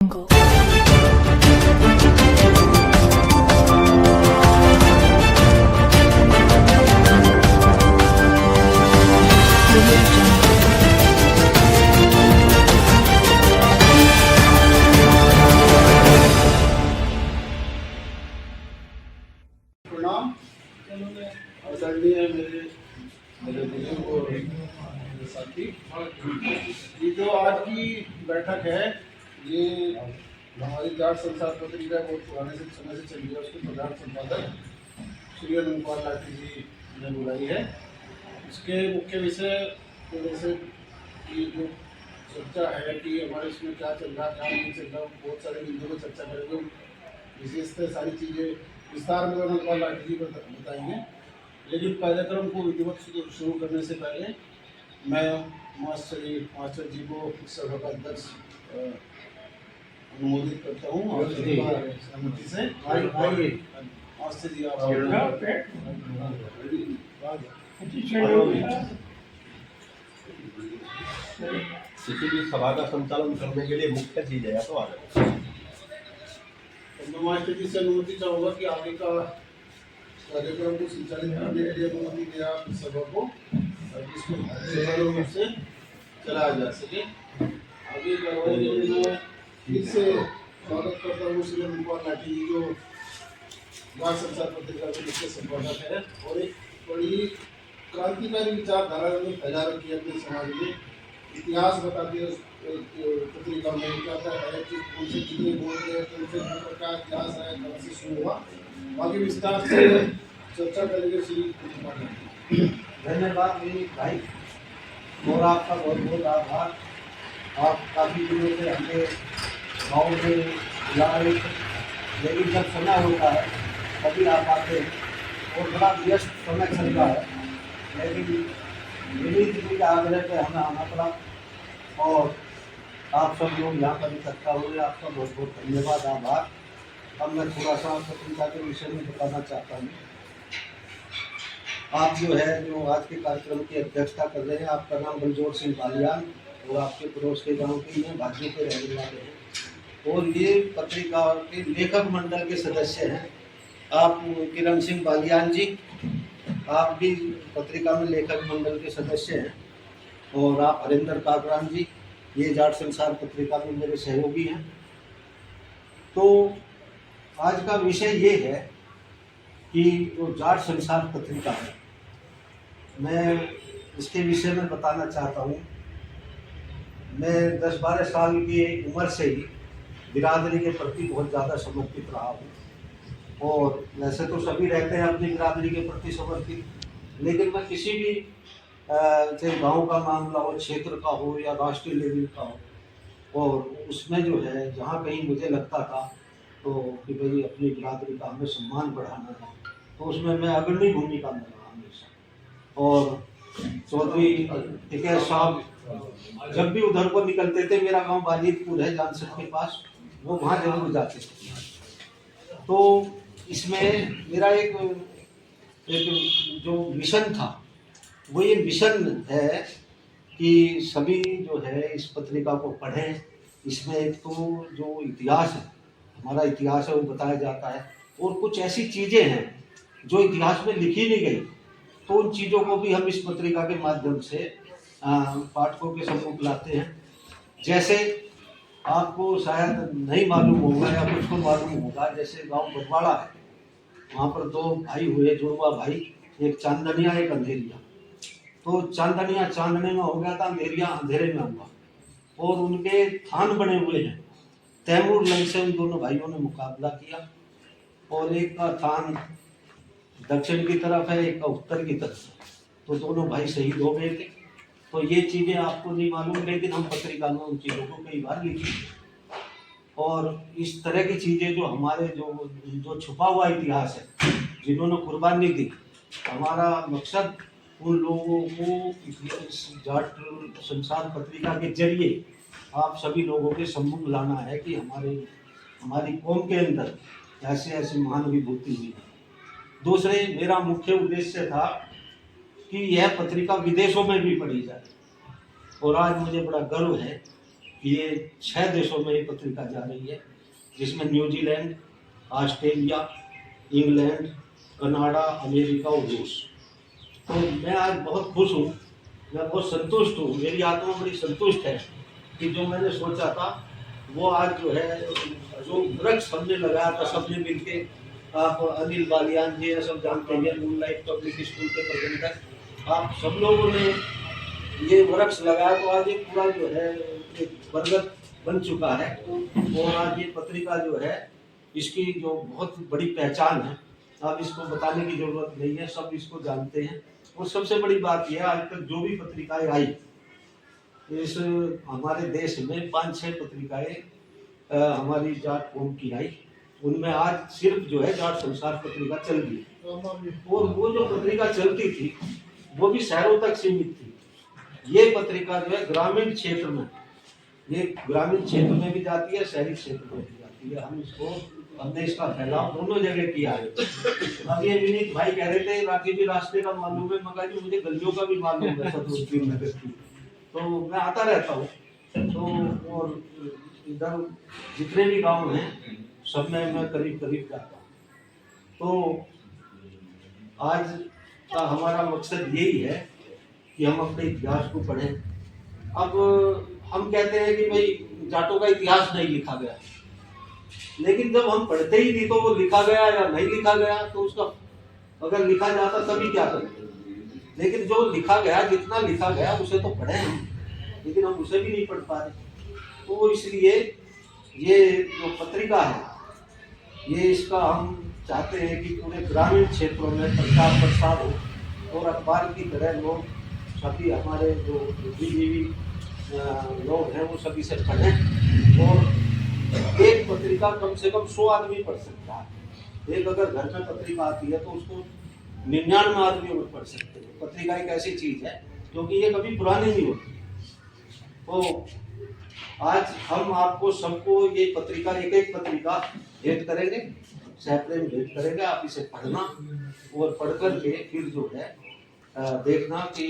प्रणाम आदरणीय मेरे बुजुर्ग और साथी। ये जो आज की बैठक है, ये हमारी जाट संसार पत्रिका बहुत पुराने से समय से चली है, उसके प्रधान संपादक श्री अनुपाल लाठी जी ने बुलाई है। इसके मुख्य विषय जैसे कि जो चर्चा है कि हमारे इसमें क्या चल रहा है, क्या नहीं चल रहा, बहुत सारे बिंदुओं पर चर्चा करेंगे। विशेषतः सारी चीज़ें विस्तार में अनुपाल लाठी जी बताएंगे। लेकिन कार्यक्रम को विधिवत शुरू करने से पहले मैं मास्टर जी को इस सभा का अध्यक्ष अनुमोदित करता हूँ और सहमति से मास्टर जी आप किसी भी सभा का संचालन करने के लिए मुख्य चीज है तो आगे मैं मास्टर जी से अनुमति चाहूँगा कि आगे का कार्यक्रम को संचालित करने के लिए अनुमति दें आप इस सभा को, जिसको सुचारू रूप से चलाया जा सके। आगे कार्रवाई के लिए मैं फिर से स्वागत करता हूँ श्री अनुपाल लाठी जी, जो जाट संसार पत्रिका के मुख्य संपादक है और एक बड़ी क्रांतिकारी विचारधारा में फैला रखी है अपने समाज में। इतिहास बताते हैं पत्रिका में क्या है कि कौन से चीजें बोल रहे हैं, कौन से का इतिहास है, कब से शुरू हुआ, बाकी विस्तार से चर्चा करेंगे। श्री धन्यवाद मेरी भाई, और आपका बहुत बहुत आभार। आप काफ़ी दिनों से हमें गाँव में बुला रहे थे, लेकिन जब समय होता है तभी आप आते हैं और बड़ा व्यस्त समय चल रहा है, लेकिन विनीत जी के आग्रह पर हमें आना पड़ा और आप सब लोग यहाँ पर इकट्ठा हो गए। आपका बहुत बहुत धन्यवाद, आभार। अब मैं थोड़ा सा पत्रिका के विषय में बताना चाहता हूँ। आप जो आज के कार्यक्रम की अध्यक्षता कर रहे हैं, आपका नाम बलजोर सिंह बालियान और आपके पड़ोस के गांव के हैं, भाजपा के रहने वाले हैं और ये पत्रिका के लेखक मंडल के सदस्य हैं। आप किरण सिंह बालियान जी, आप भी पत्रिका में लेखक मंडल के सदस्य हैं और आप हरिंदर काकरान जी, ये जाट संसार पत्रिका में मेरे सहयोगी हैं। तो आज का विषय ये है कि जो जाट संसार पत्रिका है, मैं इसके विषय में बताना चाहता हूँ। मैं 10-12 साल की उम्र से ही बिरादरी के प्रति बहुत ज़्यादा समर्पित रहा हूँ और वैसे तो सभी रहते हैं अपनी बिरादरी के प्रति समर्पित, लेकिन मैं किसी भी चाहे गांव का मामला हो, क्षेत्र का हो या राष्ट्रीय लेवल का हो, और उसमें जो है जहाँ कहीं मुझे लगता था तो कि भाई अपनी बिरादरी का हमें सम्मान बढ़ाना है, तो उसमें मैं अग्रणी भूमिका में रहा हमेशा। और चौधरी टिकैत साहब जब भी उधर को निकलते थे, मेरा गांव बाजीतपुर है जानसठ के पास, वो वहाँ जरूर जाते थे। तो इसमें मेरा एक जो मिशन था, वो ये मिशन है कि सभी जो है इस पत्रिका को पढ़ें। इसमें एक तो जो इतिहास है, हमारा इतिहास है, वो बताया जाता है और कुछ ऐसी चीज़ें हैं जो इतिहास में लिखी नहीं गई, तो उन चीज़ों को भी हम इस पत्रिका के माध्यम से पाठकों के सम्मुख लाते हैं। जैसे आपको शायद नहीं मालूम होगा या कुछ को मालूम होगा, जैसे गांव बटवाड़ा है, वहाँ पर 2 भाई हुए, जुड़वा भाई, एक चांदनिया एक अंधेरिया। तो चांदनिया चांदने में हो गया था, अंधेरिया अंधेरे में हुआ और उनके थान बने हुए हैं। तैमूर लंग से उन दोनों भाइयों ने मुकाबला किया और एक का थान दक्षिण की तरफ है, एक का उत्तर की तरफ है, तो दोनों भाई शहीद हो गए थे। तो ये चीज़ें आपको नहीं मालूम, लेकिन हम पत्रिका में उन चीज़ों को कई बार लिखी और इस तरह की चीज़ें जो हमारे जो छुपा हुआ इतिहास है, जिन्होंने कुर्बानी दी, हमारा मकसद उन लोगों को इस जाट संसार पत्रिका के जरिए आप सभी लोगों के सम्मुख लाना है कि हमारी कौम के अंदर ऐसे ऐसे महान विभूति हुई है। दूसरे मेरा मुख्य उद्देश्य था कि यह पत्रिका विदेशों में भी पढ़ी जाए और आज मुझे बड़ा गर्व है ये 6 देशों में ये पत्रिका जा रही है, जिसमें New Zealand, Australia, England, Canada, America और रूस। तो मैं आज बहुत खुश हूँ, मैं बहुत संतुष्ट हूँ, मेरी आत्मा बड़ी संतुष्ट है कि जो मैंने सोचा था वो आज जो है, जो वृक्ष हमने लगाया था सबने मिलके, आप अनिल बालियान जी सब जानते हैं, मूनलाइट पब्लिक स्कूल के प्रबंधक, आप सब लोगों ने ये वृक्ष लगाया, तो आज ये पूरा जो है एक बरगद बन चुका है। और आज ये पत्रिका जो है इसकी जो बहुत बड़ी पहचान है, अब इसको बताने की जरूरत नहीं है, सब इसको जानते हैं। और सबसे बड़ी बात यह है, आज तक जो भी पत्रिकाएं आई इस हमारे देश में 5-6 पत्रिकाएं हमारी जाट कौम की आई, उनमें आज सिर्फ जो है जाट संसार पत्रिका चल रही है। और वो जो पत्रिका चलती थी वो भी शहरों तक सीमित थी। ये पत्रिका जो है ग्रामीण क्षेत्र में, ये ग्रामीण क्षेत्र में भी जाती है, शहरी क्षेत्र में भी जाती है। हमने इसका फैलाव दोनों जगह किया है। अब ये विनीत भाई कह रहे थे राकेश जी रास्ते का मालूम है, मगर जी मुझे गलियों का भी मालूम है सतलुज नगर की, तो मैं आता रहता हूँ। तो और इधर जितने भी गांव हैं सब में मैं करीब करीब जाता हूँ। तो आज का हमारा मकसद यही है कि हम अपने इतिहास को पढ़ें। अब हम कहते हैं कि भाई जाटों का इतिहास नहीं लिखा गया, लेकिन जब हम पढ़ते ही नहीं तो वो लिखा गया या नहीं लिखा गया, तो उसका अगर लिखा जाता तभी क्या करते। लेकिन जो लिखा गया, जितना लिखा गया उसे तो पढ़े हम, लेकिन हम उसे भी नहीं पढ़ पा रहे। तो इसलिए ये जो पत्रिका है, ये इसका हम चाहते हैं कि पूरे ग्रामीण क्षेत्रों में प्रचार प्रसार हो और अखबार की तरह लोग सभी हमारे जो बुद्धिजीवी लोग हैं वो सभी से पढ़ें। और एक पत्रिका कम से कम 100 आदमी पढ़ सकता है। एक अगर घर में पत्रिका आती है तो उसको 99 आदमी पढ़ सकते हैं। पत्रिका एक ऐसी चीज है क्योंकि ये कभी पुरानी नहीं होती। तो आज हम आपको सबको ये पत्रिका, एक पत्रिका भेंट करेंगे, सैपरेट भेंट करेंगे। आप इसे पढ़ना और पढ़ करके फिर जो है देखना कि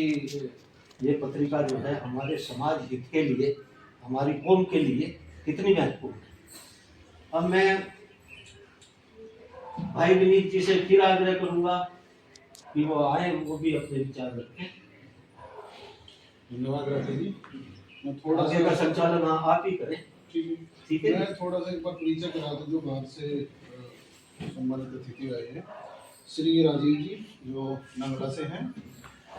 ये पत्रिका जो है हमारे समाज हित के लिए, हमारी कौम के लिए कितनी महत्वपूर्ण है। अब मैं भाई विनीत जी से फिर आग्रह करूंगा कि वो आए, वो भी अपने विचार रखें। धन्यवाद राकेश जी। मैं थोड़ा सा संचालन आप ही करें। ठीक है। मैं थोड़ा सा एक बार परिचय करा दूं जो बाहर से सम्मानित अतिथि आए हैं। श्री राजीव जी जो नंगला से हैं,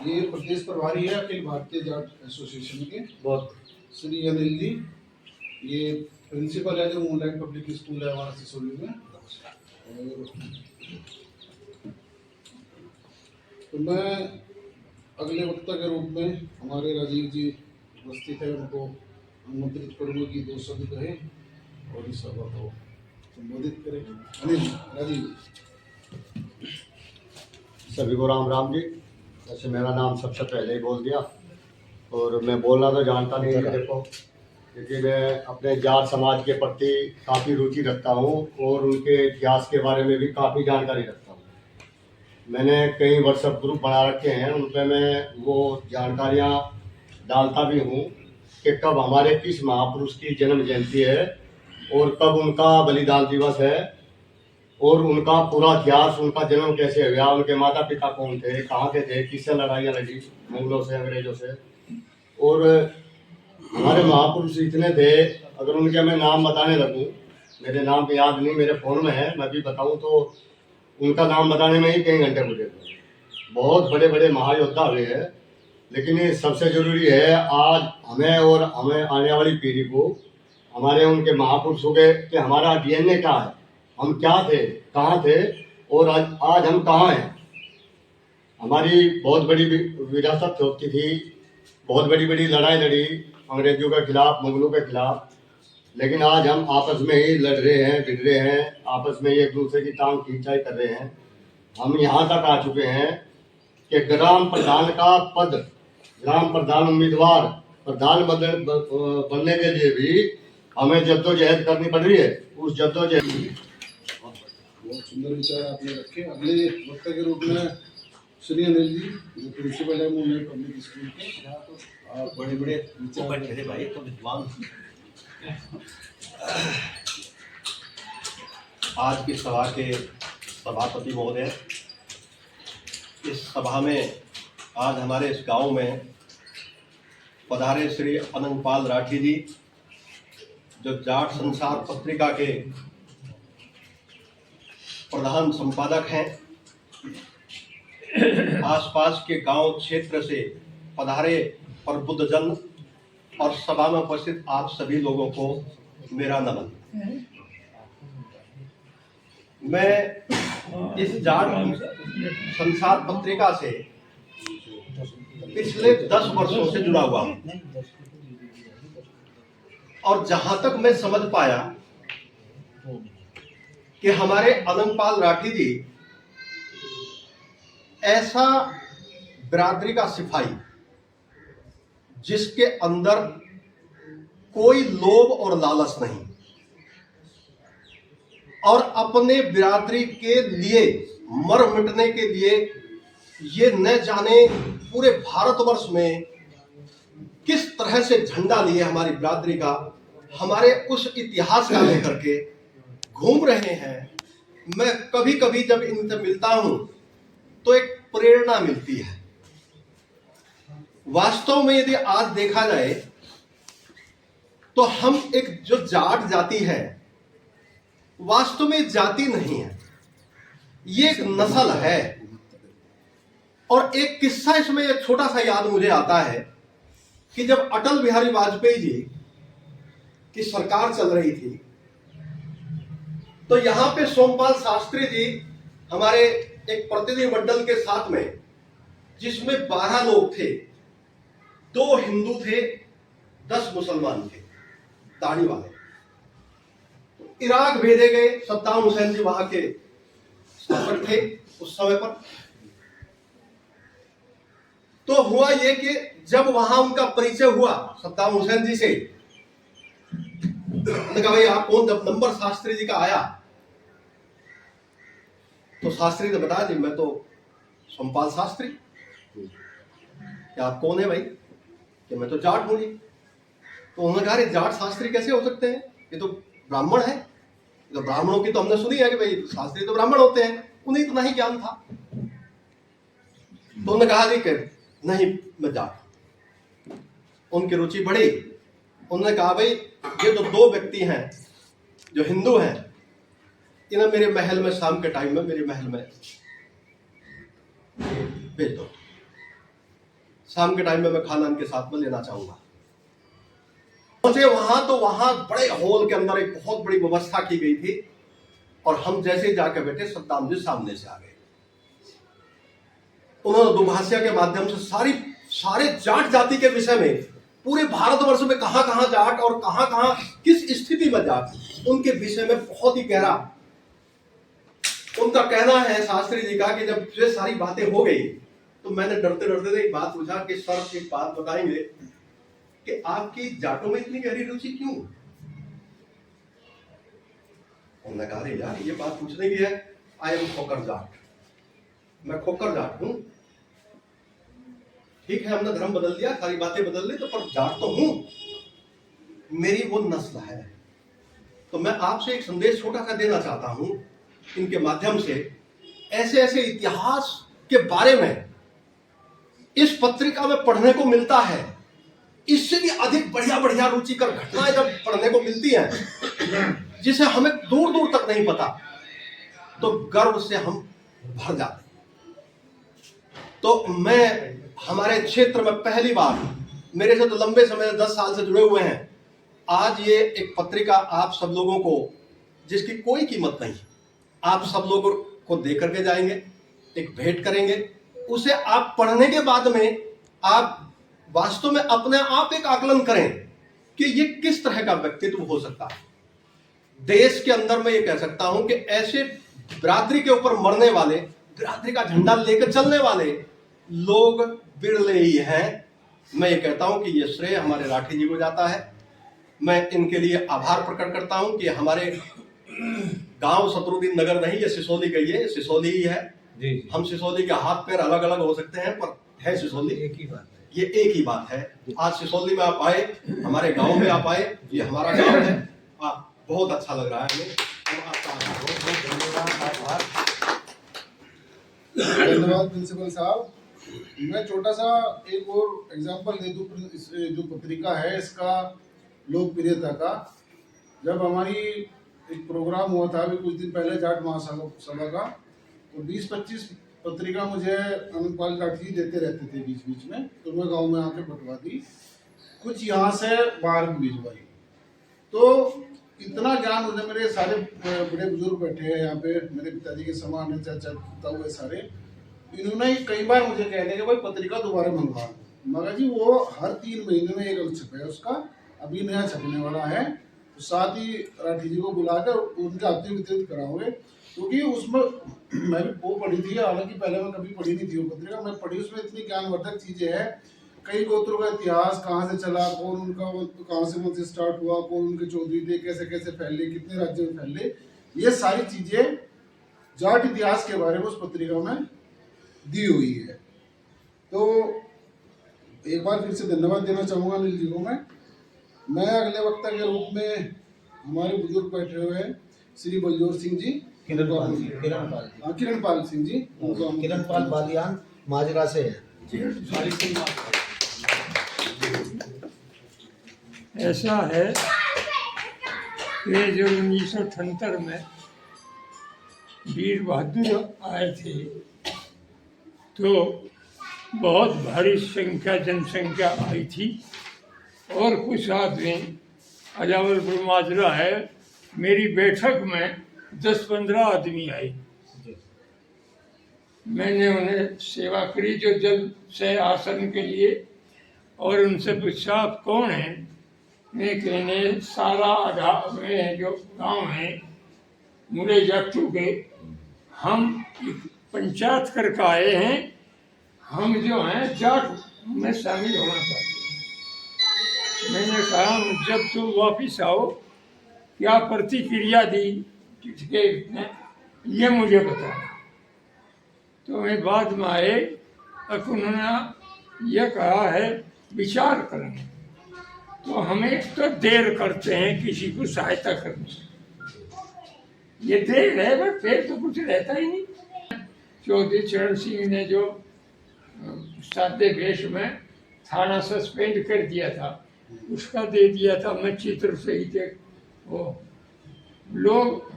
ये प्रदेश प्रभारी है अखिल भारतीय जाट एसोसिएशन के। बहुत। श्री अनिल जी ये प्रिंसिपल है जो मूनलाइट पब्लिक स्कूल है हमारा सिसोली में। तो मैं अगले वक्ता के रूप में हमारे राजीव जी उपस्थित है, उनको आमंत्रित करूँगा कि 2 शब्द कहें और इस सभा को संबोधित करें। अनिल, राजीव सभी को राम राम जी। वैसे मेरा नाम सबसे पहले ही बोल दिया और मैं बोलना तो जानता नहीं मेरे को, क्योंकि मैं अपने जाट समाज के प्रति काफ़ी रुचि रखता हूँ और उनके इतिहास के बारे में भी काफ़ी जानकारी रखता हूँ। मैंने कई व्हाट्सएप ग्रुप बना रखे हैं, उन पर मैं वो जानकारियाँ डालता भी हूँ कि कब हमारे किस महापुरुष की जन्म जयंती है और कब उनका बलिदान दिवस है और उनका पूरा इतिहास, उनका जन्म कैसे हुआ, उनके माता पिता कौन थे, कहाँ के थे, किससे लड़ाइयाँ लड़ी, मुगलों से, अंग्रेजों से। और हमारे महापुरुष इतने थे, अगर उनके मैं नाम बताने लगूं, मेरे नाम याद नहीं, मेरे फ़ोन में है, मैं भी बताऊं तो उनका नाम बताने में ही कई घंटे गुजरे। बहुत बड़े बड़े महायोद्धा हुए हैं, लेकिन ये सबसे ज़रूरी है आज हमें और हमें आने वाली पीढ़ी को हमारे उनके महापुरुषों के कि हमारा DNA क्या है, हम क्या थे, कहाँ थे और आज हम कहाँ हैं। हमारी बहुत बड़ी विरासत होती थी, बहुत बड़ी बड़ी लड़ाई लड़ी अंग्रेजों के खिलाफ, मुगलों के खिलाफ, लेकिन आज हम आपस में ही लड़ रहे हैं, भिड़ रहे हैं, आपस में एक दूसरे की टांग खींचाई कर रहे हैं। हम यहाँ तक आ चुके हैं कि ग्राम प्रधान का पद, ग्राम प्रधान उम्मीदवार प्रधान बनने के लिए भी हमें जद्दोजहद करनी पड़ रही है। उस जद्दोजहद बहुत सुंदर विचार आपने रखे। अगले वक्ता के रूप में श्री अनिल जी जो प्रिंसिपल है मूनलाइट पब्लिक स्कूल के। आप बड़े बड़े विचार भाई तो विद्वान आज की सभा के सभापति महोदय, इस सभा में आज हमारे इस गांव में पधारे श्री अनंतपाल राठी जी, जो जाट संसार पत्रिका के प्रधान संपादक हैं, आसपास के गांव क्षेत्र से पधारे और बुद्धजन और सभा में उपस्थित आप सभी लोगों को मेरा नमन। मैं इस जाट संसार पत्रिका से पिछले 10 वर्षों से जुड़ा हुआ हूं और जहां तक मैं समझ पाया कि हमारे अनंतपाल राठी जी ऐसा बिरादरी का सिपाही जिसके अंदर कोई लोभ और लालच नहीं, और अपने बिरादरी के लिए मर मिटने के लिए ये न जाने पूरे भारतवर्ष में किस तरह से झंडा लिए हमारी बिरादरी का, हमारे उस इतिहास का लेकर के घूम रहे हैं। मैं कभी कभी जब इनसे मिलता हूं तो एक प्रेरणा मिलती है। वास्तव में यदि आज देखा जाए तो हम एक जो जाट जाति है, वास्तव में जाति नहीं है, ये एक नस्ल है। और एक किस्सा इसमें एक छोटा सा याद मुझे आता है कि जब अटल बिहारी वाजपेयी जी की सरकार चल रही थी तो यहां पे सोमपाल शास्त्री जी हमारे एक प्रतिनिधिमंडल के साथ में, जिसमें 12 लोग थे, 2 हिंदू थे, 10 मुसलमान थे, दाढ़ी वाले, इराक भेजे गए। सद्दाम हुसैन जी वहां के शासक थे उस समय पर। तो हुआ ये कि जब वहां उनका परिचय हुआ सद्दाम हुसैन जी से, उन्होंने कहा भाई आप कौन? जब नंबर शास्त्री जी का आया तो शास्त्री ने बताया जी मैं तो सोमपाल शास्त्री। क्या आप कौन है भाई? कि मैं तो जाट हूं जी। तो उन्होंने कहा जाट शास्त्री कैसे हो सकते हैं? ये तो ब्राह्मण है। तो ब्राह्मणों की तो हमने सुनी है कि भाई शास्त्री तो ब्राह्मण होते हैं, उन्हें इतना ही ज्ञान था। तो उन्होंने कहा जी कि नहीं मैं जाट। उनकी रुचि बढ़ी। उन्होंने कहा भाई ये तो 2 व्यक्ति हैं जो हिंदू हैं, इन्हें मेरे महल में शाम के टाइम में मेरे महल में भेज दो। शाम के टाइम में मैं खाना इनके साथ में लेना चाहूंगा। पहुंचे वहां तो वहां बड़े हॉल के अंदर एक बहुत बड़ी व्यवस्था की गई थी और हम जैसे ही जाकर बैठे सद्दाम जी सामने से आ गए। उन्होंने दुभाषिया के माध्यम से सारे जाट जाति के विषय में, पूरे भारतवर्ष में कहां कहां जाट और कहां कहां किस स्थिति में जाट, उनके विषय में बहुत ही गहरा उनका कहना है शास्त्री जी का कि जब ये सारी बातें हो गई तो मैंने डरते डरते एक बात पूछा कि सर एक बात बताएंगे कि आपकी जाटों में इतनी गहरी रुचि क्यों? उन्होंने कहा यार ये बात पूछने की है। आई एम खोकर जाट, मैं खोकर जाट हूं। ठीक है हमने धर्म बदल दिया, सारी बातें बदल ली, तो पर जाट तो हूं, मेरी वो नस्ल है। तो मैं आपसे एक संदेश छोटा सा देना चाहता हूं इनके माध्यम से। ऐसे ऐसे इतिहास के बारे में इस पत्रिका में पढ़ने को मिलता है, इससे भी अधिक बढ़िया बढ़िया रुचिकर घटनाएं जब पढ़ने को मिलती हैं जिसे हमें दूर दूर तक नहीं पता, तो गर्व से हम भर जाते हैं। तो मैं हमारे क्षेत्र में पहली बार, मेरे से तो लंबे समय 10 साल से जुड़े हुए हैं, आज ये एक पत्रिका आप सब लोगों को, जिसकी कोई कीमत नहीं, आप सब लोगों को दे करके जाएंगे, एक भेंट करेंगे। उसे आप पढ़ने के बाद में आप वास्तव में अपने आप एक आकलन करें कि ये किस तरह का व्यक्तित्व हो सकता है। देश के अंदर मैं ये कह सकता हूं कि ऐसे बिरादरी के ऊपर मरने वाले, बिरादरी का झंडा लेकर चलने वाले लोग बिरले ही हैं। मैं ये कहता हूं कि ये श्रेय हमारे राठी जी को जाता है। मैं इनके लिए आभार प्रकट करता हूं कि हमारे गांव शत्रुद्दीन नगर नहीं, ये सिसोली का ही है, सिसोली ही है। हम सिसोली के हाथ पैर अलग अलग हो सकते हैं पर है सिसोली, एक ही बात है। ये एक ही बात है। आज सिसौली में आप आए, हमारे गांव में आप आए, ये हमारा गांव है। बहुत अच्छा लग रहा है हमें। तो आपका बहुत बहुत धन्यवाद। धन्यवाद प्रिंसिपल साहब। मैं छोटा सा एक और एग्जांपल दे दूं, इस जो पत्रिका है इसका लोकप्रियता का। जब हमारी एक प्रोग्राम हुआ था अभी कुछ दिन पहले जाट महासभा का, तो 20-25 पत्रिका मुझे अनंतपाल जाट जी देते रहते थे बीच बीच में, तो मैं गांव में आके बंटवा दी, कुछ यहाँ से बाहर भी भिजवाई। तो इतना ज्ञान मुझे, मेरे सारे बड़े बुजुर्ग बैठे हैं यहाँ पे, मेरे पिताजी के समान है, चाचा हुए सारे, इन्होंने कई बार मुझे कह दिया कि भाई पत्रिका दोबारा मंगवा। मगर जी वो हर 3 महीने में एक अंक छपे उसका, अभी नया छपने वाला है। तो साथ ही राठी जी को बुलाकर उनके हाथों वितरित कराओगे, क्योंकि उसमें मैं भी वो पढ़ी थी, हालांकि पहले मैं कभी पढ़ी नहीं थी वो पत्रिका, मैं पढ़ी, उसमें इतनी ज्ञानवर्धक चीजें हैं। कई गोत्रों का इतिहास कहाँ से चला, कौन उनका कहाँ से वहाँ से स्टार्ट हुआ, कौन उनके चौधरी थे, कैसे कैसे फैले, कितने राज्यों में फैले, ये सारी चीजें जाट इतिहास के बारे में उस पत्रिका में दी हुई है। तो एक बार फिर से धन्यवाद देना चाहूँगा अनिल जी को। मैं अगले वक्ता के रूप में हमारे बुजुर्ग बैठे हुए हैं श्री बलजोर सिंह जी, किरणपाल सिंह जी, किरणपाल बालियान माजरा से है। ऐसा है कि जो 1978 में वीर बहादुर आए थे तो बहुत भारी जनसंख्या आई थी, और कुछ आदमी अजावलपुर माजरा है, मेरी बैठक में 10-15 आदमी आए। मैंने उन्हें सेवा करी जो जल से आसन के लिए, और उनसे पूछा आप कौन हैं। मैं कहने सारा आधा में जो गांव है मुरे जाटू के, हम पंचायत करके आए हैं, हम जो हैं जाट में शामिल होना चाहते हैं। मैंने कहा जब तुम वापिस आओ क्या प्रतिक्रिया दी किसके ने, ये मुझे बताना। तो मैं बाद में आए, उन्होंने यह कहा है विचार करेंगे। तो हमें तो देर करते हैं किसी को सहायता करने, ये देर है बस, फिर तो कुछ रहता ही नहीं। चौधरी चरण सिंह ने जो सादे वेश में थाना सस्पेंड कर दिया था, उसका दे दिया था मैं चित्र सहित। वो लोग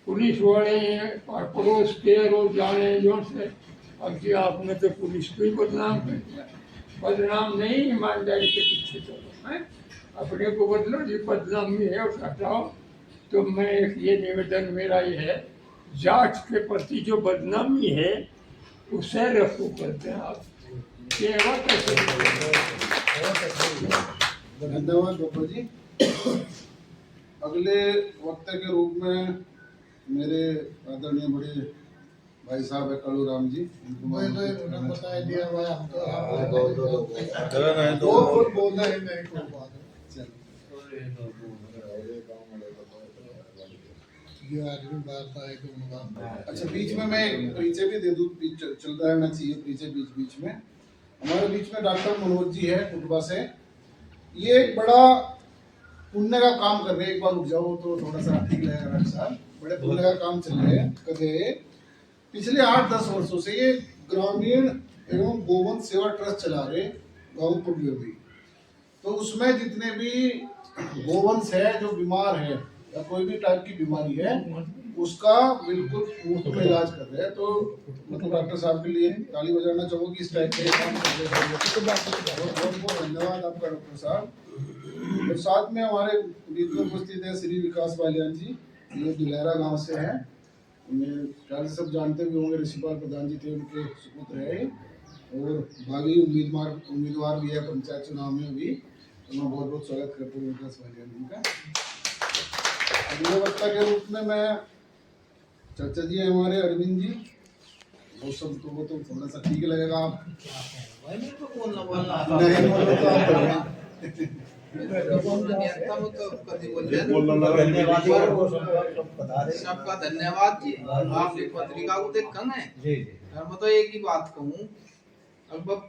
पुलिस वाले हैं पड़ोस के, रोज जाने जो से, अब जी आपने तो पुलिस को ही बदनाम कर दिया। बदनाम नहीं, ईमानदारी के पीछे चलो, है अपने को बदलो, जी बदनामी है उसे हटाओ। तो मैं एक ये निवेदन मेरा ये है, जाट के प्रति जो बदनामी है उसे रफू करते हैं आप। धन्यवाद बाबा जी। अगले वक्ता के रूप में मेरे आदरणीय बड़े भाई साहब है कलू राम जी। बता दिया हम बोलना है मेरे को। अच्छा, बीच में मैं परिचय भी दे दूं, चलता रहना चाहिए परिचय बीच बीच में। हमारे बीच में डॉक्टर मनोज जी है कुटुंबा से। ये एक बड़ा पुण्य का काम कर रहे हैं, एक बार रुक जाओ तो थोड़ा सा ठीक लगेगा डॉक्टर साहब। बड़े पुण्य का काम चल रहे हैं कदे पिछले 8-10 वर्षों से। ये ग्रामीण एवं गोवंश सेवा ट्रस्ट चला रहे गाँव पुलियो में। तो उसमें जितने भी गोवंश है जो बीमार है या कोई भी टाइप की बीमारी है, उसका बिल्कुल मुफ्त में इलाज कर रहे हैं। तो मतलब डॉक्टर साहब के लिए ताली बजाना चाहूँगा कि इस टाइप के काम कर रहे हैं। बहुत बहुत धन्यवाद आपका डॉक्टर साहब। और साथ में हमारे बीच में उपस्थित है श्री विकास बालियान जी, ये दुलहरा गांव से हैं। उन्हें ख्याल से सब जानते भी होंगे, ऋषिपाल प्रधान जी थे उनके सुपुत्र है, और भावी उम्मीदवार भी है पंचायत चुनाव में भी। तो मैं बहुत बहुत स्वागत करता हूँ विकास बालियान जी का। अगले वक्ता के रूप में मैं चाचा जी हमारे अरविंद जी, वो सब तो थोड़ा सा ठीक लगेगा। आप नहीं बोलो तो आप सबका धन्यवाद जी। आपने पत्रिका को देख कर मैं तो एक ही बात कहूँ, लगभग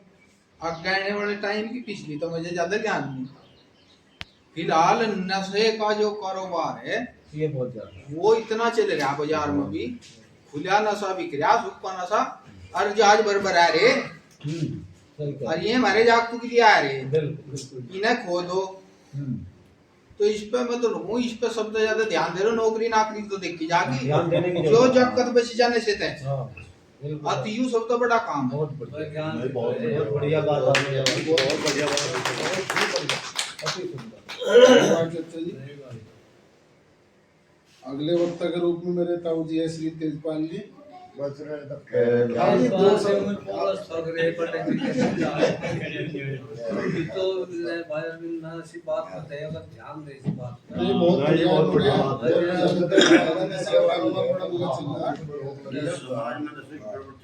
अब कहने वाले टाइम की पिछली तो मुझे ज्यादा ध्यान नहीं। फिलहाल नशे का जो कारोबार है ये बहुत ज्यादा वो इतना चल रहा है बाजार में भी, खुला नशा बिक रहा, सूखा नशा। और जहाज बरबर आ रहे सही कहा। और ये हमारे जागतू के लिए आ रहे, बिल्कुल इन्हें खो दो। तो इस पे मैं तो लोगों इस पे सबसे ज्यादा ध्यान दे रहा हूँ। नौकरी नाकरी तो देखी जागी, ध्यान देने की जो जरूरत है। जगत बच जाने से तय हाँ, बिल्कुल। अति यू सब तो बड़ा काम है। बहुत बढ़िया, बहुत बढ़िया बात आपने कही, बहुत बढ़िया बात, अति सुंदर। अच्छा जी, अगले वक्ता के रूप में मेरे ताऊ जी है श्री तेजपाल जी। हाँ जी, दो सब ये बहुत बढ़िया बहुत बढ़िया बात बात है। नशे का कारोबार बड़ा बुरा चल रहा है हमारे बीच में।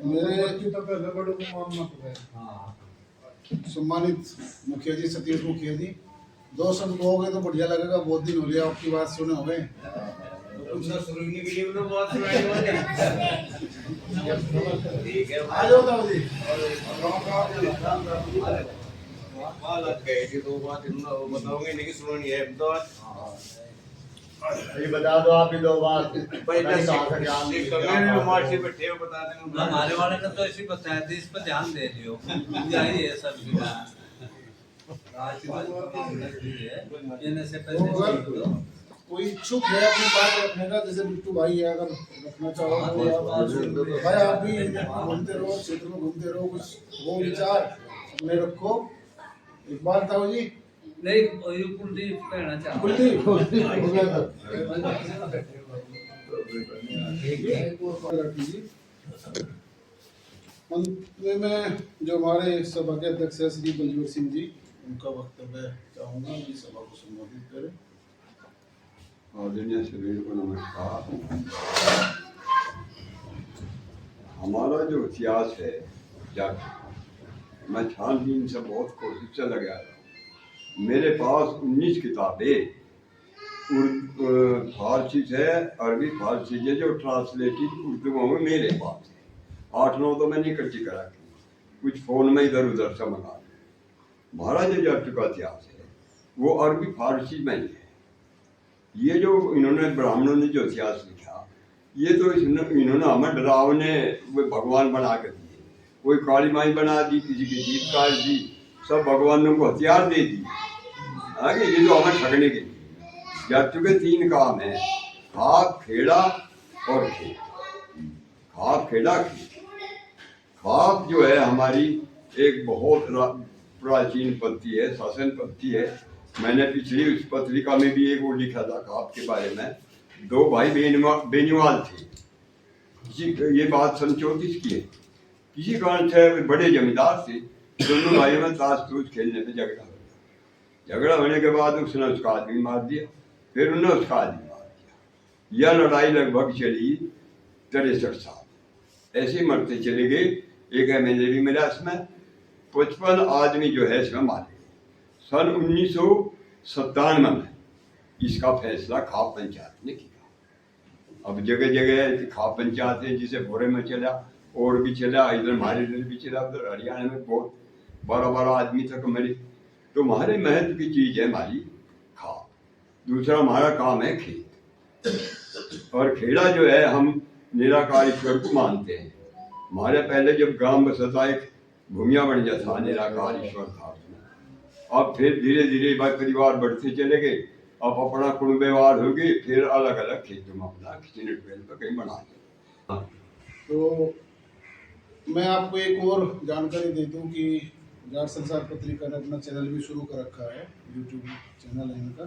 मेरे सम्मानित मुखिया जी सतीश मुखिया जी, दो शब्द कहोगे तो बढ़िया लगेगा। बहुत दिन हो गया आपकी बात सुने हो गए। आ जाओ ताऊ जी। ये बता दो आप ही दो बात। हमारे वाले ने तो ऐसे बताया था, इस पर ध्यान दे लियो, यही है सब कोई इच्छुक है अपनी बात रखने का, जैसे बिट्टू भाई है, अगर रखना चाहो तो भाई आप भी घूमते रहो, क्षेत्र में घूमते रहो, कुछ वो विचार अपने रखो। एक बार ताऊ जी नहीं, कुलदीप कहना चाहता कुलदीप हो गया था। अंत में जो हमारे सभा के अध्यक्ष है श्री बलजोर सिंह जी, उनका वक्तव्य चाहूंगा कि सभा को संबोधित करें। आदरणीय सभी को नमस्कार। हमारा जो इतिहास है जब मैं छानबीन से बहुत कोशिश से लगा रहा हूँ। मेरे पास 19 किताबें फारसी से अरबी फारसी से जो ट्रांसलेटेड उर्दू में मेरे पास है। 8-9 तो मैंने इकट्ठी करा की, कुछ फ़ोन में इधर उधर से मंगा लिया। महाराज जट का इतिहास है वो अरबी फारसी में ही है। ये जो इन्होंने ब्राह्मणों ने जो इतिहास लिखा, ये तो इन्होंने हमें डरावने भगवान बना कर दिए। कोई काली माई बना दी, किसी की जीत काट दी, सब भगवानों को हथियार दे दी। आगे ये तो हमें ठगने के लिए। जब चुके 3 काम है, खाप खेड़ा और खेत। खाप खेड़ा खेत। खाप जो है हमारी एक बहुत प्राचीन पद्धति है, शासन पद्धति है। मैंने पिछली उस पत्रिका में भी एक वो लिखा था खाप के बारे में। 2 भाई बेनीवाल थे। ये बात सन 34 की है। किसी कारण से बड़े जमींदार थे, दोनों भाइयों में ताश तूश खेलने में झगड़ा हो गया। झगड़ा होने के बाद उसने उसका आदमी मार दिया, फिर उन्होंने उसका आदमी मार दिया। यह लड़ाई लगभग चली 63 साल। ऐसे मरते चले गए। एक MLA भी मिला इसमें। 55 आदमी जो है इसमें मारे। सन 1997 में इसका फैसला खाप पंचायत ने किया। अब जगह जगह खाप पंचायत है, जिसे भोरे में चला और भी चला, इधर हमारे इधर भी चला, उधर हरियाणा में बहुत 12 आदमी तक मरे। तो हमारे महत्व की चीज है हमारी खाप। दूसरा हमारा काम है खेत। और खेड़ा जो है हम निराकार ईश्वर को मानते हैं। हमारे पहले जब गांव बसता एक भूमिया बन गया था, निराकार ईश्वर था। अब फिर धीरे धीरे भाई परिवार बढ़ते चले गए। अब अपना कुल व्यवहार हो गई, फिर अलग अलग खेतों में अपना किसी ने 12 पर कहीं बना दिया। तो मैं आपको एक और जानकारी दे दूं कि जाट संसार पत्रिका ने अपना चैनल भी शुरू कर रखा है, यूट्यूब चैनल है इनका।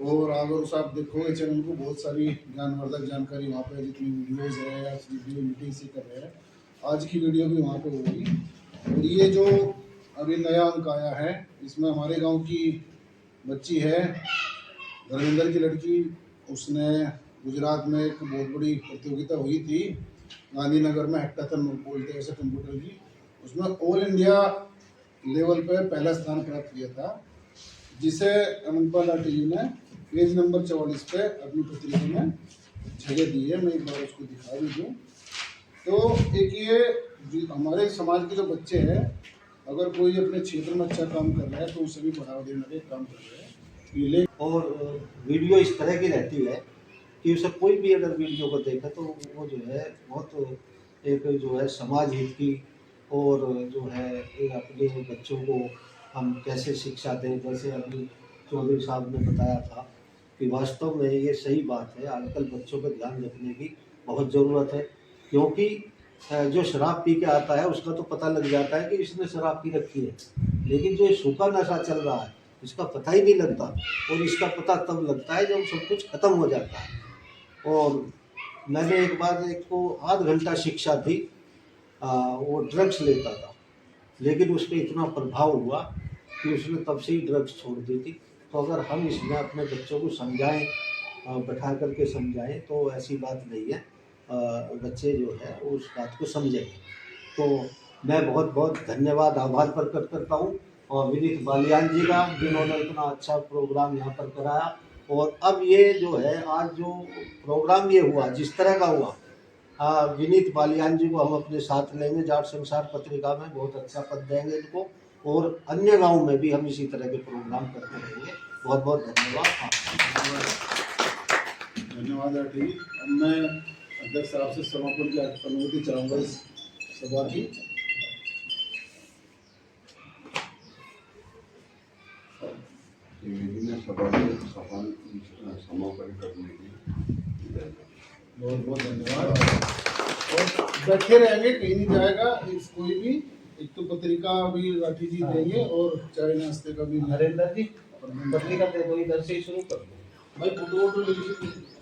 और अगर उस आप देखोगे चैनल को, बहुत सारी ज्ञानवर्धक जानकारी वहाँ पे, जितनी वीडियोज़ है या वीडियो मीटिंग से कर रहे हैं, आज की वीडियो भी वहाँ पे होगी। और ये जो अभी नया अंक आया है, इसमें हमारे गांव की बच्ची है, धर्मेंद्र की लड़की, उसने गुजरात में एक बहुत बड़ी प्रतियोगिता हुई थी गांधीनगर में, हैक्टाथन बोलते हैं उसे कंप्यूटर की। उसमें ऑल इंडिया लेवल पे पहला स्थान प्राप्त किया था, जिसे अनंतपाल लाठी जी ने पेज नंबर 44 पे अपनी पत्रिका में जगह दी है। मैं एक बार उसको दिखा भी दूँ तो एक ये हमारे समाज के जो बच्चे हैं, अगर कोई अपने क्षेत्र में अच्छा काम कर रहा है तो उसे भी बढ़ावा देने का काम कर रहे हैं। ये ले और वीडियो इस तरह की रहती है कि उसे कोई भी अगर वीडियो को देखे तो वो जो है बहुत एक जो है समाज हित की और जो है एक अपने बच्चों को हम कैसे शिक्षा दें, जैसे अभी चौधरी साहब ने बताया था कि वास्तव में ये सही बात है। आजकल बच्चों पर ध्यान रखने की बहुत ज़रूरत है, क्योंकि जो शराब पी के आता है उसका तो पता लग जाता है कि इसने शराब पी रखी है, लेकिन जो सूखा नशा चल रहा है इसका पता ही नहीं लगता, और इसका पता तब लगता है जब सब कुछ खत्म हो जाता है। और मैंने एक बार एक को आध घंटा शिक्षा दी, वो ड्रग्स लेता था, लेकिन उस पर इतना प्रभाव हुआ कि उसने तब से ही ड्रग्स छोड़ दी थी। तो अगर हम इसमें अपने बच्चों को समझाएं, बैठा करके समझाएं तो ऐसी बात नहीं है, बच्चे जो है उस बात को समझेंगे। तो मैं बहुत बहुत धन्यवाद आभार प्रकट करता हूँ और विनीत बालियान जी का, जिन्होंने इतना अच्छा प्रोग्राम यहाँ पर कराया। और अब ये जो है आज जो प्रोग्राम ये हुआ जिस तरह का हुआ, विनीत बालियान जी को हम अपने साथ लेंगे, जाट संसार पत्रिका में बहुत अच्छा पद देंगे इनको, और अन्य गाँव में भी हम इसी तरह के प्रोग्राम करते रहेंगे। बहुत बहुत धन्यवाद। धन्यवाद आरटी। अब मैं अध्यक्ष साहब से समापन की अनुमति चाहूँगा इस सभा की। सभा में समापन करने की बहुत बहुत धन्यवाद। और बैठे रहेंगे, कहीं नहीं जाएगा इस कोई भी। एक तो पत्रिका भी राठी जी देंगे और चाय नाश्ते का भी। नरेंद्र जी पत्रिका दे दो, इधर से ही शुरू कर दो भाई फोटो वोटो ले लीजिए।